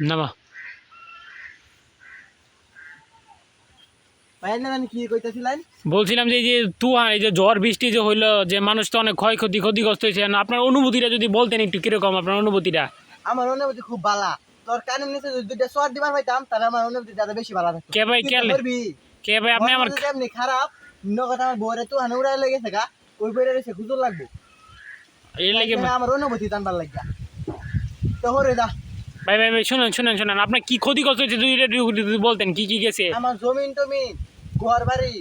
নামা। বলছিলাম যে এই যে তুয়া এই যে ঝড় বৃষ্টি যে হইলো যে মানুষ তো অনেক ক্ষতিগ্রস্ত হয়েছে, আপনার অনুভূতিটা যদি বলতেন একটু কিরকম আপনার অনুভূতিটা। আমার অনুভূতি খুব বালা। তোর কানের নিচে যদি দুইটা চর দিবার পাইতাম তাহলে আমার অনুভূতি দাদা বেশি ভালো থাকতো। কে ভাই কে ভাই আপনি আমার এমনি খারাপ কথা আমার বউরে তো হানে উড়াই লেগেছে গা, ওই বইরে রয়েছে হুজুর লাগবো এই লেগে। আমার অনুভূতি জানবার লাগা তো হরে দা। ভাই ভাই ভাই শুনেন আপনার কি ক্ষতিগ্রস্ত হয়েছে যদি বলতেন কি কি গেছে। আমার জমিন টমিন ঘর বাড়ি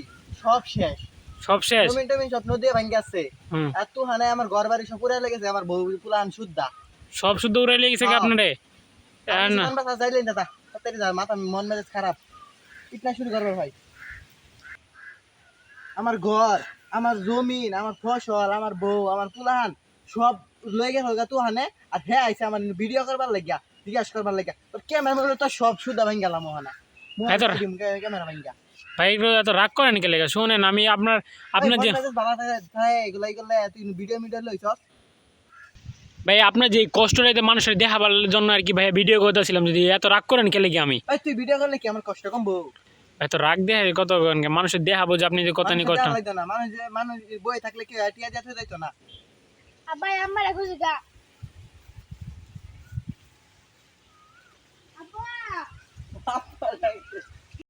সব শেষ। সব শেষ। জমিন টমিন সব নদী ভাঙ্গে আছে। এত হানে আমার ঘর বাড়ি সব উড়াই লেগেছে, আমার বউ পুলান শুদ্ধা সব শুদ্ধ উড়াই লেগেছে আপনারে। মাথা মন মেজাজ খারাপ ইটনা শুরু করবে ভাই। আমার ঘর, আমার জমিন, আমার ফসল, আমার বউ, আমার পুলাহান সব লয়ে গেল গা তুহানে। আর হ্যাঁ আইসে আমার ভিডিও করবার লাগিয়া, জিজ্ঞাসা করবার লাগিয়া তোর ক্যামেরা তো সব সুদা ভাঙ্গ গেলাম ওহানা ক্যামেরা ভাঙ্গা। ভাই এত রাগ করেন কে লেগে? শোনেন আমি আপনার যে এগুলা এগুলা তুই ভিডিও মিডিও লইছস ভাই আপনার যে কষ্টটা মানুষের দেখাবার জন্য আর কি ভাই ভিডিও করতেছিলাম, যদি এত রাগ করেন কে লেগে? আমি তুই ভিডিও করলে কি আমার কষ্ট কমবো? এত রাগ দেখে কত মানুষের দেখাবো যে আপনি যে কত নি কষ্ট। মানুষ বই থাকলে কি টিয়া দিতে যাইতো না। আব্বাই আমার খুশি গা আব্বা